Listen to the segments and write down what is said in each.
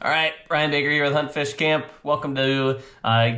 All right, Ryan Baker here with Hunt Fish Camp. Welcome to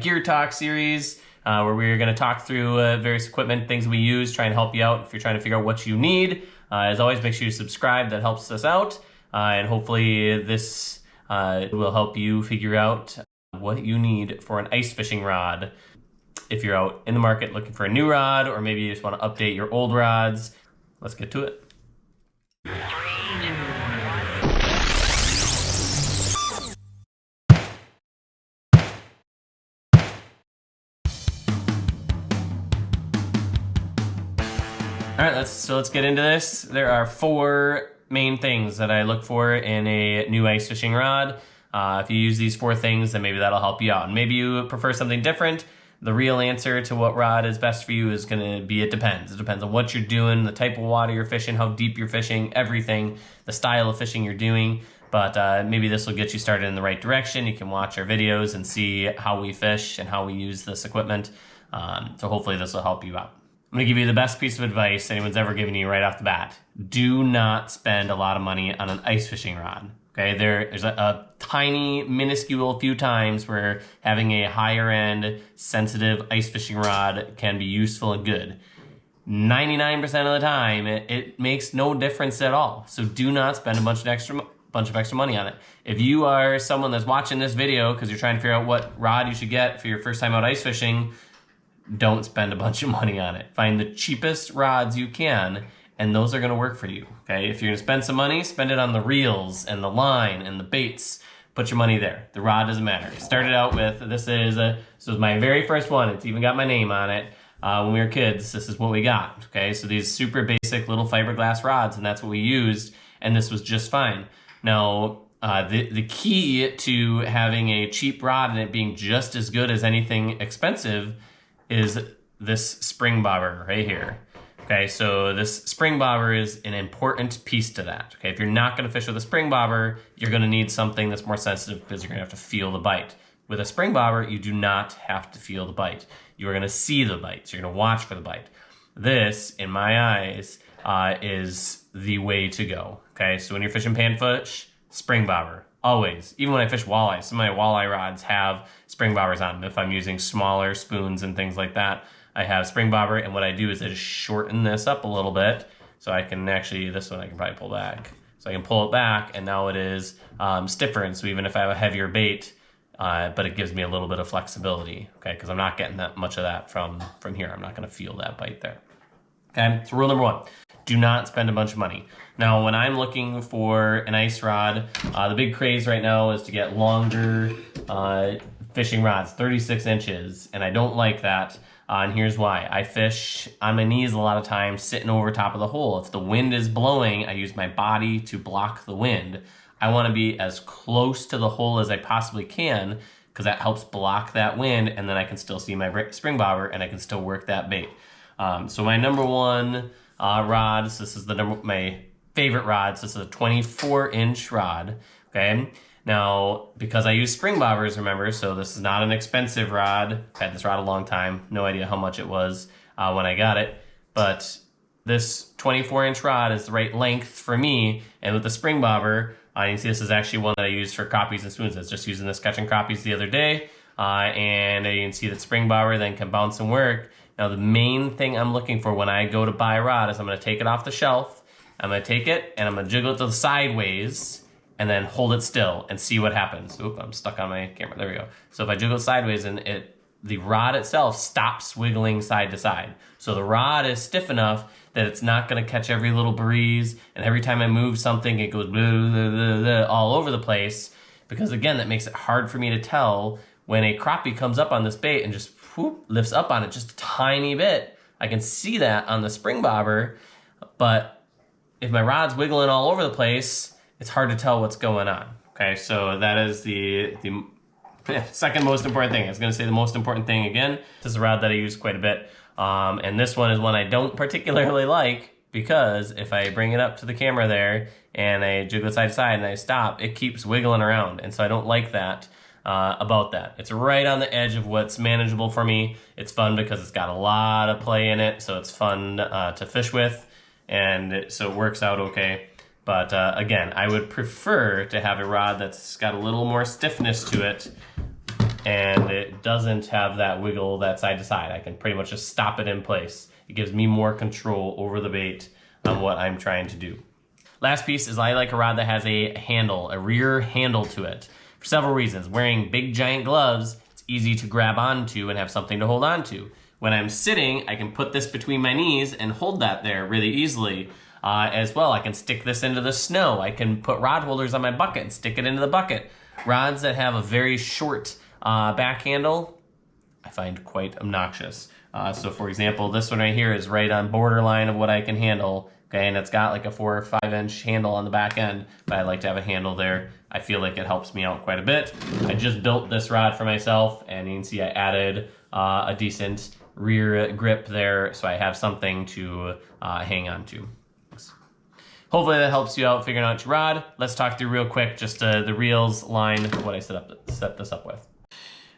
Gear Talk series, where we're going to talk through various equipment, things we use, try and help you out if you're trying to figure out what you need. As always, make sure you subscribe. That helps us out. And hopefully this will help you figure out what you need for an ice fishing rod. If you're out in the market looking for a new rod, or maybe you just want to update your old rods, let's get to it. All right, let's get into this. There are four main things that I look for in a new ice fishing rod. If you use these four things, then maybe that'll help you out. And maybe you prefer something different. The real answer to what rod is best for you is going to be it depends. It depends on what you're doing, the type of water you're fishing, how deep you're fishing, everything, the style of fishing you're doing. But maybe this will get you started in the right direction. You can watch our videos and see how we fish and how we use this equipment. So hopefully this will help you out. I'm going to give you the best piece of advice anyone's ever given you right off the bat. Do not spend a lot of money on an ice fishing rod. Okay, there's a tiny, minuscule few times where having a higher end, sensitive ice fishing rod can be useful and good. 99% of the time, it makes no difference at all. So do not spend a bunch of extra money on it. If you are someone that's watching this video because you're trying to figure out what rod you should get for your first time out ice fishing, don't spend a bunch of money on it. Find the cheapest rods you can, and those are gonna work for you, okay? If you're gonna spend some money, spend it on the reels and the line and the baits. Put your money there. The rod doesn't matter. Started out with, this was my very first one. It's even got my name on it. When we were kids, this is what we got, okay? So these super basic little fiberglass rods, and that's what we used, and this was just fine. Now, the key to having a cheap rod and it being just as good as anything expensive is this spring bobber right here. Okay, so this spring bobber is an important piece to that. Okay, if you're not gonna fish with a spring bobber, you're gonna need something that's more sensitive because you're gonna have to feel the bite. With a spring bobber, you do not have to feel the bite. You are gonna see the bite, so you're gonna watch for the bite. This, in my eyes, is the way to go. Okay, so when you're fishing panfish, spring bobber. Always. Even when I fish walleye, some of my walleye rods have spring bobbers on them. If I'm using smaller spoons and things like that, I have spring bobber, and what I do is I just shorten this up a little bit so I can actually, this one I can probably pull back. So I can pull it back, and now it is stiffer, and so even if I have a heavier bait, but it gives me a little bit of flexibility, okay, because I'm not getting that much of that from here. I'm not going to feel that bite there. Okay, so rule number one. Do not spend a bunch of money. Now, when I'm looking for an ice rod, the big craze right now is to get longer fishing rods, 36 inches, and I don't like that, and here's why. I fish on my knees a lot of times, sitting over top of the hole. If the wind is blowing, I use my body to block the wind. I want to be as close to the hole as I possibly can, because that helps block that wind, and then I can still see my spring bobber, and I can still work that bait. So my number one rods, this is my favorite rods. This is a 24-inch rod, okay? Now, because I use spring bobbers, remember, so this is not an expensive rod. I've had this rod a long time. No idea how much it was when I got it, but this 24-inch rod is the right length for me, and with the spring bobber, you can see this is actually one that I use for crappies and spoons. I was just using this catching crappies the other day, and you can see that spring bobber then can bounce and work. Now, the main thing I'm looking for when I go to buy a rod is I'm going to take it off the shelf, I'm going to take it, and I'm going to jiggle it to the sideways, and then hold it still and see what happens. Oop, I'm stuck on my camera. There we go. So if I jiggle it sideways, and the rod itself stops wiggling side to side. So the rod is stiff enough that it's not going to catch every little breeze, and every time I move something, it goes blah, blah, blah, blah, all over the place, because again, that makes it hard for me to tell when a crappie comes up on this bait and just whoop, lifts up on it just a tiny bit. I can see that on the spring bobber, but if my rod's wiggling all over the place, it's hard to tell what's going on. Okay, so that is the second most important thing. I was going to say the most important thing again. This is a rod that I use quite a bit, and this one is one I don't particularly like, because if I bring it up to the camera there and I jiggle it side to side and I stop, it keeps wiggling around, and so I don't like that. About that. It's right on the edge of what's manageable for me. It's fun because it's got a lot of play in it, so it's fun to fish with, and so it works out okay. But again, I would prefer to have a rod that's got a little more stiffness to it and it doesn't have that wiggle that side to side. I can pretty much just stop it in place. It gives me more control over the bait on what I'm trying to do. Last piece is I like a rod that has a handle, a rear handle to it, for several reasons. Wearing big giant gloves, it's easy to grab onto and have something to hold on to. When I'm sitting, I can put this between my knees and hold that there really easily. As well, I can stick this into the snow. I can put rod holders on my bucket and stick it into the bucket. Rods that have a very short back handle, I find quite obnoxious. So for example, this one right here is right on borderline of what I can handle. Okay, and it's got like a 4 or 5 inch handle on the back end, but I like to have a handle there. I feel like it helps me out quite a bit. I just built this rod for myself, and you can see I added a decent rear grip there, so I have something to hang on to. Hopefully that helps you out figuring out your rod. Let's talk through real quick, just the reels, line, what I set this up with.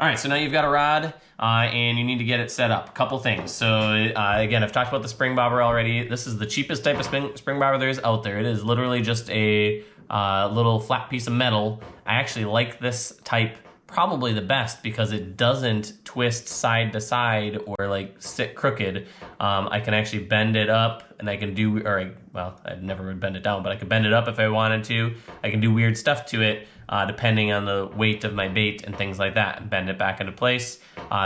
All right, so now you've got a rod and you need to get it set up. A couple things. So again, I've talked about the spring bobber already. This is the cheapest type of spring bobber there is out there. It is literally just a little flat piece of metal. I actually like this type probably the best because it doesn't twist side to side or like sit crooked. I can actually bend it up and I can do, well, I never would bend it down, but I could bend it up if I wanted to. I can do weird stuff to it depending on the weight of my bait and things like that, and bend it back into place.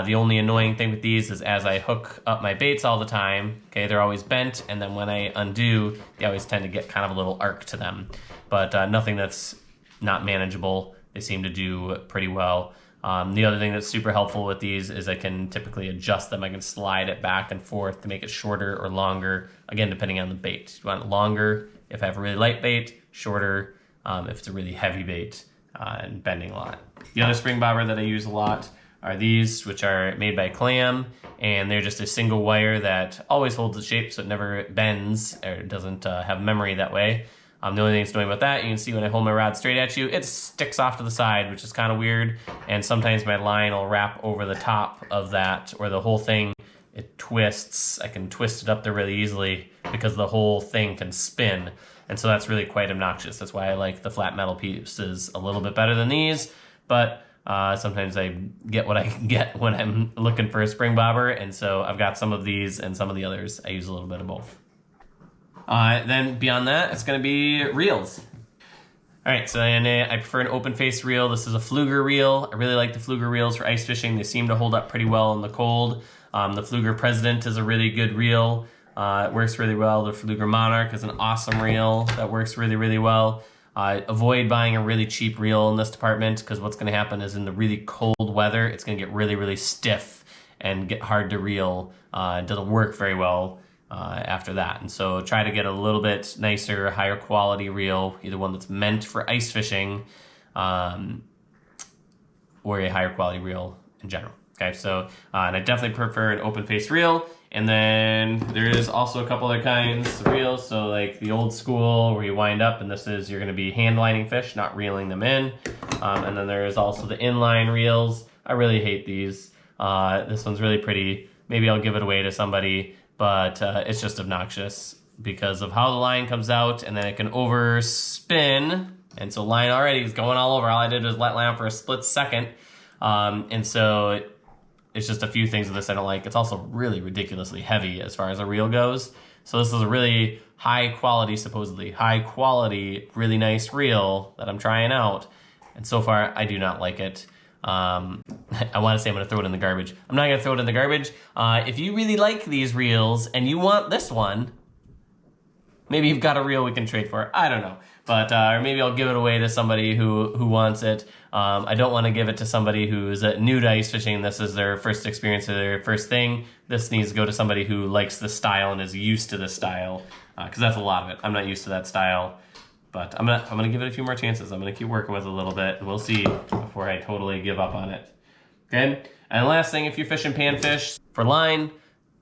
The only annoying thing with these is as I hook up my baits all the time, okay, they're always bent, and then when I undo, they always tend to get kind of a little arc to them. But nothing that's not manageable. They seem to do pretty well. The other thing that's super helpful with these is I can typically adjust them. I can slide it back and forth to make it shorter or longer, again, depending on the bait. You want it longer if I have a really light bait, shorter if it's a really heavy bait, and bending a lot. The other spring bobber that I use a lot are these, which are made by Clam, and they're just a single wire that always holds its shape so it never bends or it doesn't have memory that way. The only thing that's annoying about that, you can see when I hold my rod straight at you, it sticks off to the side, which is kind of weird. And sometimes my line will wrap over the top of that, or the whole thing, it twists. I can twist it up there really easily because the whole thing can spin. And so that's really quite obnoxious. That's why I like the flat metal pieces a little bit better than these. But sometimes I get what I can get when I'm looking for a spring bobber. And so I've got some of these and some of the others. I use a little bit of both. Then beyond that, it's going to be reels. All right, so I prefer an open face reel. This is a Fluger reel. I really like the Fluger reels for ice fishing. They seem to hold up pretty well in the cold. The Fluger President is a really good reel. It works really well. The Fluger Monarch is an awesome reel that works really, really well. Avoid buying a really cheap reel in this department because what's going to happen is in the really cold weather, it's going to get really, really stiff and get hard to reel. It doesn't work very well after that. And so try to get a little bit nicer, higher quality reel, either one that's meant for ice fishing or a higher quality reel in general. Okay, so and I definitely prefer an open face reel. And then there is also a couple other kinds of reels. So like the old school where you wind up, and this is you're going to be hand lining fish, not reeling them in. And then there is also the inline reels. I really hate these. This one's really pretty. Maybe I'll give it away to somebody, but it's just obnoxious because of how the line comes out, and then it can overspin. And so line already is going all over. All I did was let line for a split second. And so it's just a few things of this I don't like. It's also really ridiculously heavy as far as a reel goes. So this is a really high quality, supposedly high quality, really nice reel that I'm trying out. And so far, I do not like it. I want to say I'm going to throw it in the garbage. I'm not going to throw it in the garbage. If you really like these reels and you want this one, maybe you've got a reel we can trade for. I don't know. But or maybe I'll give it away to somebody who wants it. I don't want to give it to somebody who's new to ice fishing. This is their first experience or their first thing. This needs to go to somebody who likes the style and is used to this style, because that's a lot of it. I'm not used to that style, but I'm gonna give it a few more chances. I'm gonna keep working with it a little bit, and we'll see before I totally give up on it. Okay. And last thing, if you're fishing panfish for line,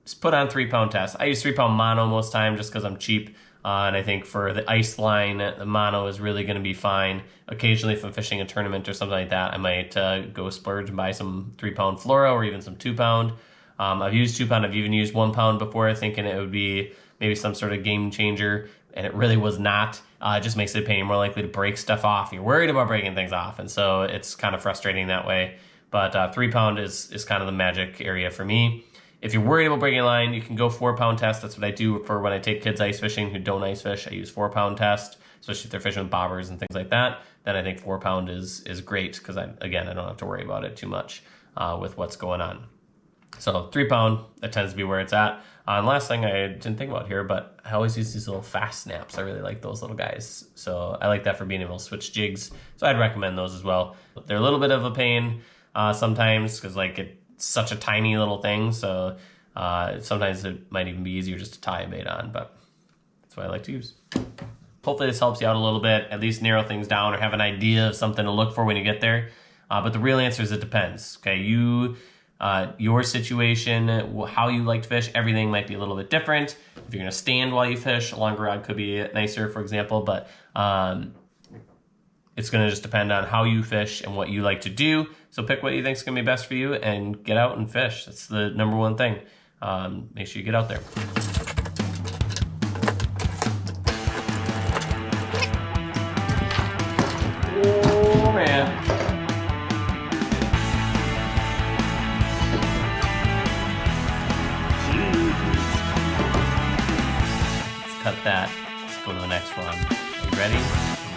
just put on 3-pound test. I use 3-pound mono most time just because I'm cheap. And I think for the ice line, the mono is really going to be fine. Occasionally, if I'm fishing a tournament or something like that, I might go splurge and buy some 3-pound fluoro or even some 2-pound. I've used 2-pound. I've even used 1-pound before, thinking it would be maybe some sort of game changer, and it really was not. it just makes it a pain. You're more likely to break stuff off. You're worried about breaking things off, and so it's kind of frustrating that way. But 3 pound is kind of the magic area for me. If you're worried about breaking a line, you can go 4 pound test. That's what I do for when I take kids ice fishing who don't ice fish. I use 4 pound test, especially if they're fishing with bobbers and things like that. Then I think 4 pound is great because I don't have to worry about it too much with what's going on. So 3 pound, that tends to be where it's at. And last thing I didn't think about here, but I always use these little fast snaps. I really like those little guys. So I like that for being able to switch jigs. So I'd recommend those as well. They're a little bit of a pain sometimes because like it's such a tiny little thing. So sometimes it might even be easier just to tie a bait on, but that's what I like to use. Hopefully this helps you out a little bit, at least narrow things down or have an idea of something to look for when you get there. But the real answer is it depends. Okay, your situation, how you like to fish, everything might be a little bit different. If you're gonna stand while you fish, a longer rod could be nicer, for example, but it's gonna just depend on how you fish and what you like to do. So pick what you think is gonna be best for you and get out and fish. That's the number one thing. Make sure you get out there. Oh man. Cut that. Let's go to the next one. Are you ready?